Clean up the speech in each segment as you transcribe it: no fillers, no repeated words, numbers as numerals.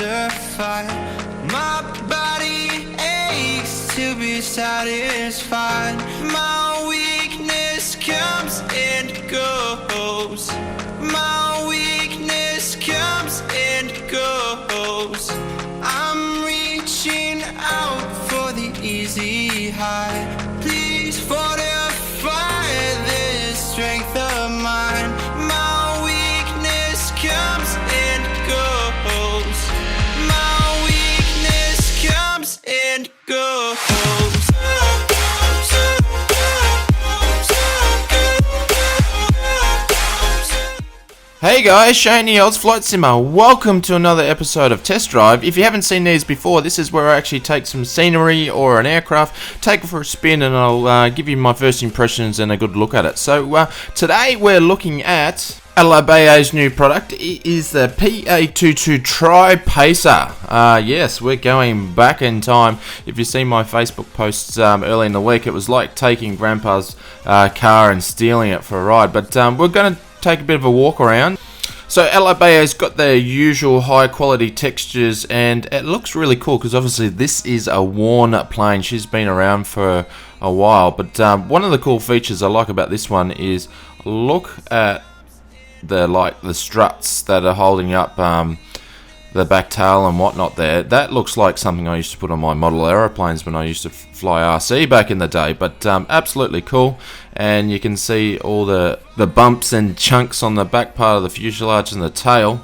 justified. My body aches to be satisfied. My weakness comes and goes. My weakness comes and goes. I'm reaching out for the easy high. Please fortify this strength of mine. My weakness comes and goes. My weakness comes and goes. Hey guys, Shane here, Oz Flight Simmer. Welcome to another episode of Test Drive. If you haven't seen these before, this is where I actually take some scenery or an aircraft, take it for a spin, and I'll give you my first impressions and a good look at it. So today we're looking at Alabeo's new product. It is the PA22 Tri-Pacer. Yes, we're going back in time. If you see my Facebook posts early in the week, it was like taking Grandpa's car and stealing it for a ride. But we're going to take a bit of a walk around. So Alabeo's got their usual high quality textures, and it looks really cool because obviously this is a worn plane. She's been around for a while, but one of the cool features I like about this one is look at the struts that are holding up the back tail and whatnot there. That looks like something I used to put on my model aeroplanes when I used to fly RC back in the day, but absolutely cool. And you can see all the bumps and chunks on the back part of the fuselage and the tail.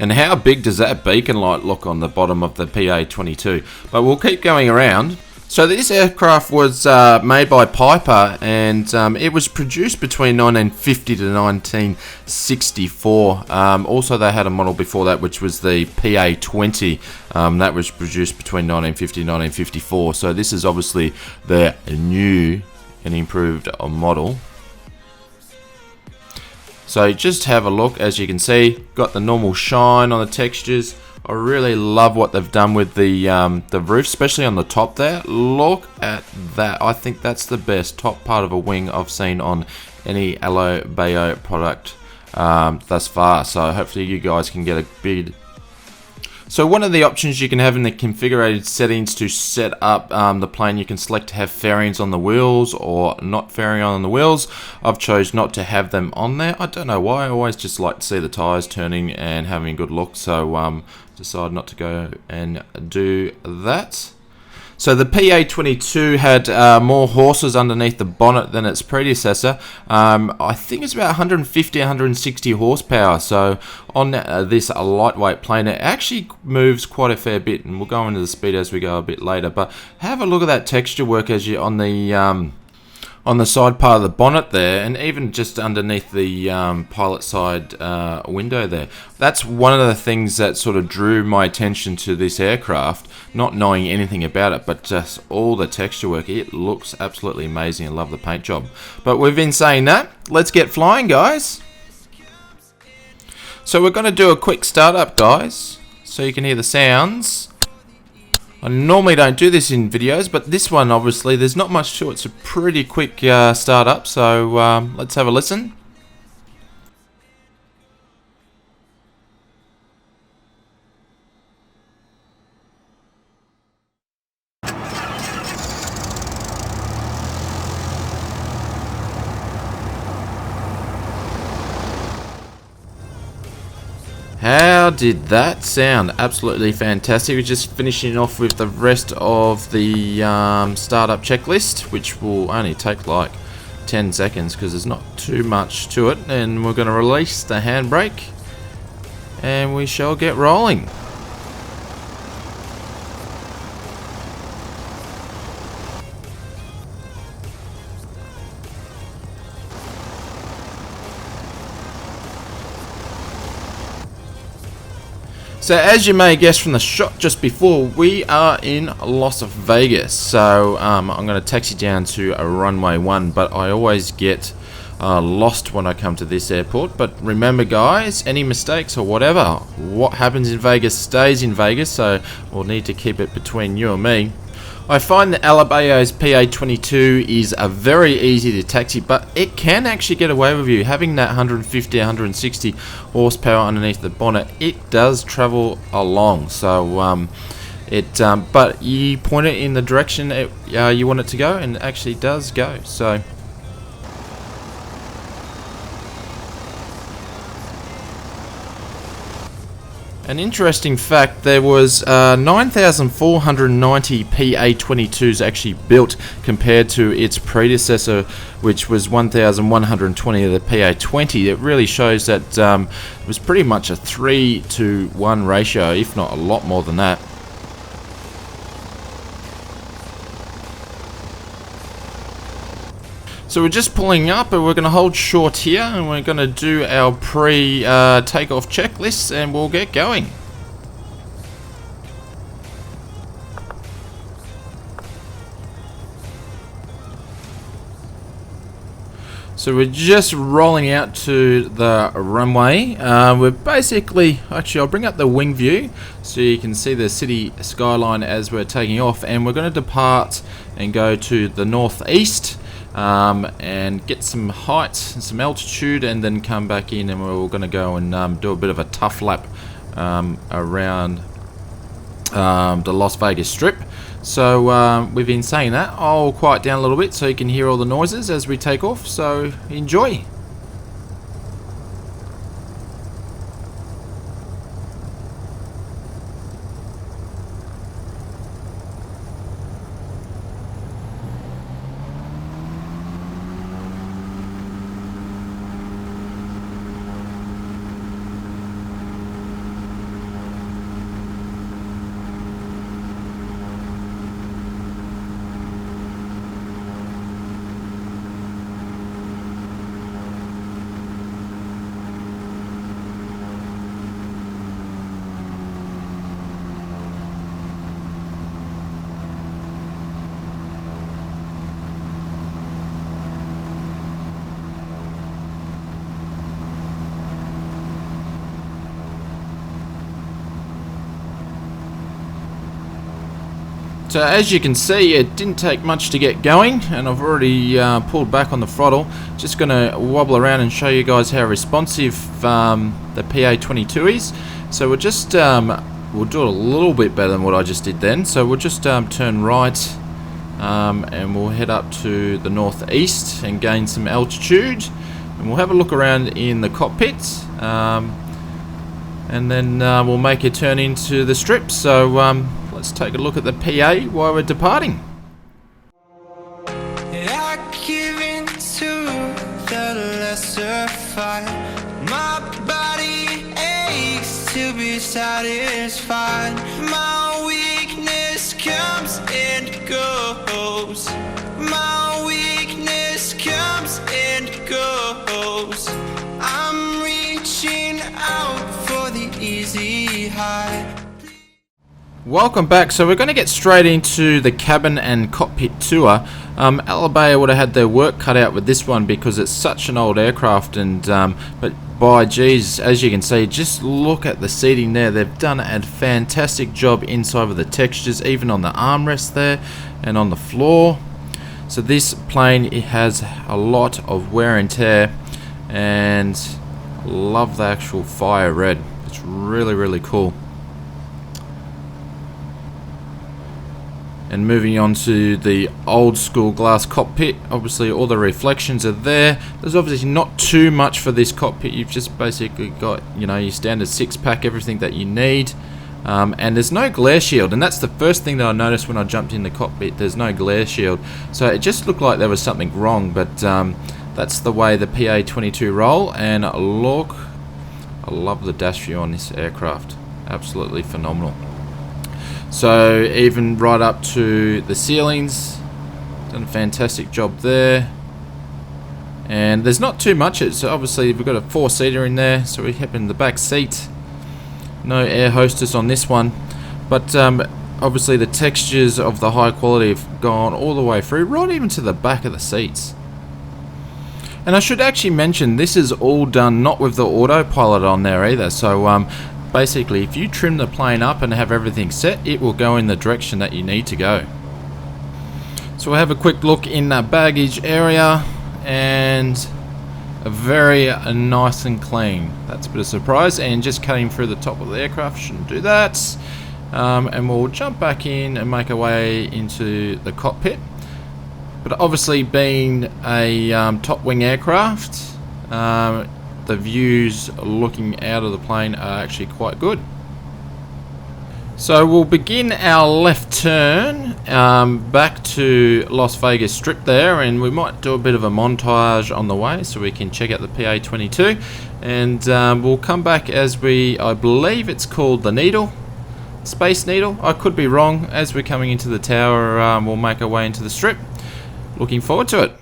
And how big does that beacon light look on the bottom of the PA22? But we'll keep going around. So this aircraft was made by Piper, and it was produced between 1950 to 1964. Also, they had a model before that, which was the PA20. That was produced between 1950 and 1954. So this is obviously the new and improved model. So just have a look. As you can see, got the normal shine on the textures. I really love what they've done with the roof, especially on the top there. Look at that. I think that's the best top part of a wing I've seen on any Alabeo product thus far. So hopefully you guys can get a bid. So one of the options you can have in the configured settings to set up the plane, you can select to have fairings on the wheels or not fairing on the wheels. I've chose not to have them on there. I don't know why. I always just like to see the tires turning and having a good look. So decided not to go and do that. So the PA22 had more horses underneath the bonnet than its predecessor. I think it's about 150, 160 horsepower. So on this lightweight plane, it actually moves quite a fair bit, and we'll go into the speed as we go a bit later. But have a look at that texture work as you on the side part of the bonnet there, and even just underneath the pilot side window there. That's one of the things that sort of drew my attention to this aircraft, not knowing anything about it, but just all the texture work. It looks absolutely amazing. I love the paint job. But we've been saying that, let's get flying, guys. So we're going to do a quick startup, guys, so you can hear the sounds. I normally don't do this in videos, but this one, obviously, there's not much to it. It's a pretty quick startup, so let's have a listen. How did that sound? Absolutely fantastic. We're just finishing off with the rest of the startup checklist, which will only take like 10 seconds because there's not too much to it. And we're going to release the handbrake and we shall get rolling. So as you may guess from the shot just before, we are in Las Vegas. So I'm going to taxi down to a runway 1, but I always get lost when I come to this airport. But remember, guys, any mistakes or whatever, what happens in Vegas stays in Vegas, so we'll need to keep it between you and me. I find that Alabeo's PA22 is a very easy to taxi, but it can actually get away with you. Having that 150, 160 horsepower underneath the bonnet, it does travel along. So but you point it in the direction you want it to go, and it actually does go. So. An interesting fact, there was 9,490 PA22s actually built compared to its predecessor, which was 1,120 of the PA20. It really shows that it was pretty much a 3-to-1 ratio, if not a lot more than that. So we're just pulling up, and we're going to hold short here, and we're going to do our pre-takeoff checklists, and we'll get going. So we're just rolling out to the runway. We're basically, actually I'll bring up the wing view so you can see the city skyline as we're taking off, and we're going to depart and go to the northeast. And get some height and some altitude, and then come back in, and we're going to go and do a bit of a tough lap around the Las Vegas Strip. So we've been saying that. I'll quiet down a little bit so you can hear all the noises as we take off, so enjoy. So as you can see, it didn't take much to get going, and I've already pulled back on the throttle. Just going to wobble around and show you guys how responsive the PA22 is. So we'll just we'll do it a little bit better than what I just did then. So we'll just turn right, and we'll head up to the northeast and gain some altitude, and we'll have a look around in the cockpit, and then we'll make a turn into the strip. So let's take a look at the PA while we're departing. I give in to the lesser fight. My body aches to be satisfied. My weakness comes and goes. My weakness comes and goes. I'm reaching out for the easy high. Welcome back. So we're going to get straight into the cabin and cockpit tour. Alabeo would have had their work cut out with this one because it's such an old aircraft, and but by geez, as you can see, just look at the seating there. They've done a fantastic job inside with the textures, even on the armrest there and on the floor. So this plane, it has a lot of wear and tear, and love the actual fire red. It's really, really cool. And moving on to the old school glass cockpit, obviously all the reflections are there. There's obviously not too much for this cockpit. You've just basically got, you know, your standard 6-pack, everything that you need. And there's no glare shield, and that's the first thing that I noticed when I jumped in the cockpit. There's no glare shield, so it just looked like there was something wrong, but that's the way the PA22 roll. And look, I love the dash view on this aircraft, absolutely phenomenal. So even right up to the ceilings, done a fantastic job there. And there's not too much. It's obviously we've got a 4-seater in there, so we have in the back seat. No air hostess on this one, but obviously the textures of the high quality have gone all the way through, right even to the back of the seats. And I should actually mention, this is all done not with the autopilot on there either. So basically, if you trim the plane up and have everything set, it will go in the direction that you need to go. So we'll have a quick look in the baggage area, and very nice and clean. That's a bit of a surprise, and just cutting through the top of the aircraft shouldn't do that. And we'll jump back in and make our way into the cockpit. But obviously, being a top wing aircraft, the views looking out of the plane are actually quite good. So we'll begin our left turn back to Las Vegas Strip there, and we might do a bit of a montage on the way so we can check out the PA22, and we'll come back as I believe it's called the Needle, Space Needle. I could be wrong. As we're coming into the tower, we'll make our way into the Strip. Looking forward to it.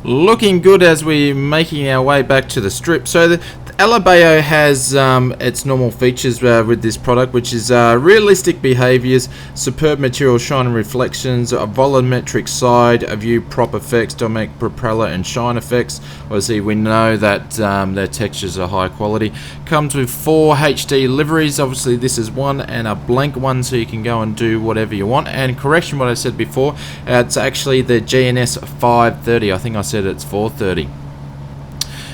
Looking good as we're making our way back to the Strip. So the Alabeo has its normal features with this product, which is realistic behaviors, superb material shine and reflections, a volumetric side view, prop effects, dynamic propeller and shine effects. Obviously we know that their textures are high quality. Comes with 4 HD liveries. Obviously this is one, and a blank one, so you can go and do whatever you want. And correction what I said before, it's actually the GNS 530. I think I said it's 430.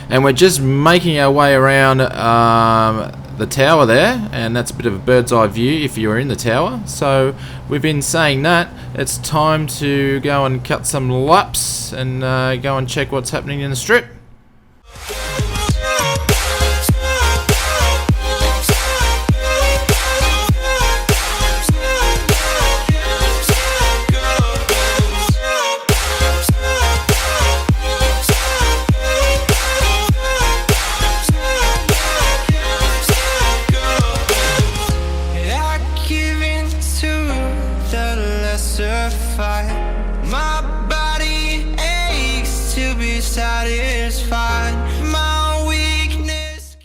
And we're just making our way around the tower there, and that's a bit of a bird's eye view if you're in the tower. So we've been saying that it's time to go and cut some laps and go and check what's happening in the Strip. My body aches to be satisfied. My weakness.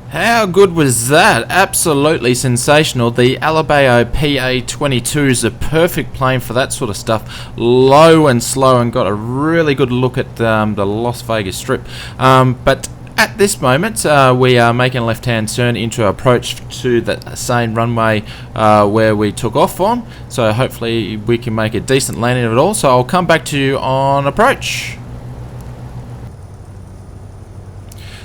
How good was that? Absolutely sensational. The Alabeo PA22 is a perfect plane for that sort of stuff. Low and slow, and got a really good look at the Las Vegas Strip. But at this moment, we are making a left-hand turn into approach to the same runway where we took off on. So hopefully we can make a decent landing of it all. So I'll come back to you on approach.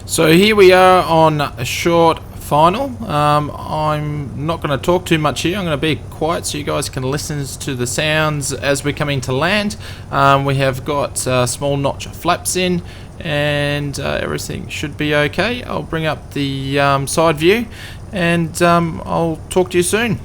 So here we are on a short final. I'm not going to talk too much here. I'm going to be quiet so you guys can listen to the sounds as we're coming to land. We have got small notch flaps in, and everything should be okay. I'll bring up the side view, and I'll talk to you soon.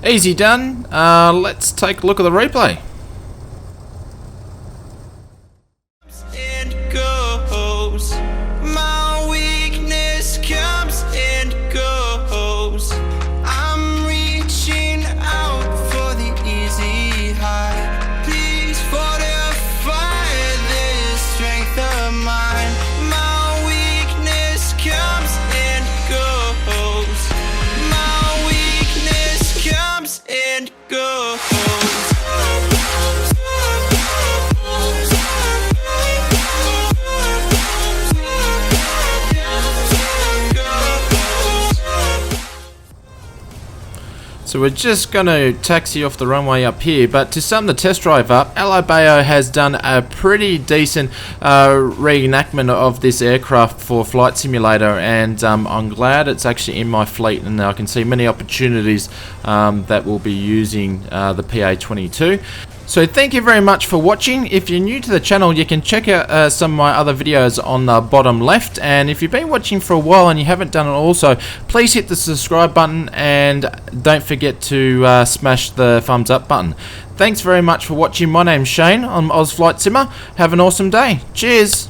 Easy done. Let's take a look at the replay. And goes. My weakness comes and goes. I'm reaching out for the easy high. Please fortify this strength of mine. My weakness comes and So we're just going to taxi off the runway up here, but to sum the test drive up, Alabeo has done a pretty decent reenactment of this aircraft for Flight Simulator, and I'm glad it's actually in my fleet, and I can see many opportunities that will be using the PA22. So thank you very much for watching. If you're new to the channel, you can check out some of my other videos on the bottom left, and if you've been watching for a while and you haven't done it also, please hit the subscribe button and don't forget to smash the thumbs up button. Thanks very much for watching. My name's Shane. I'm Oz Flight Simmer. Have an awesome day. Cheers.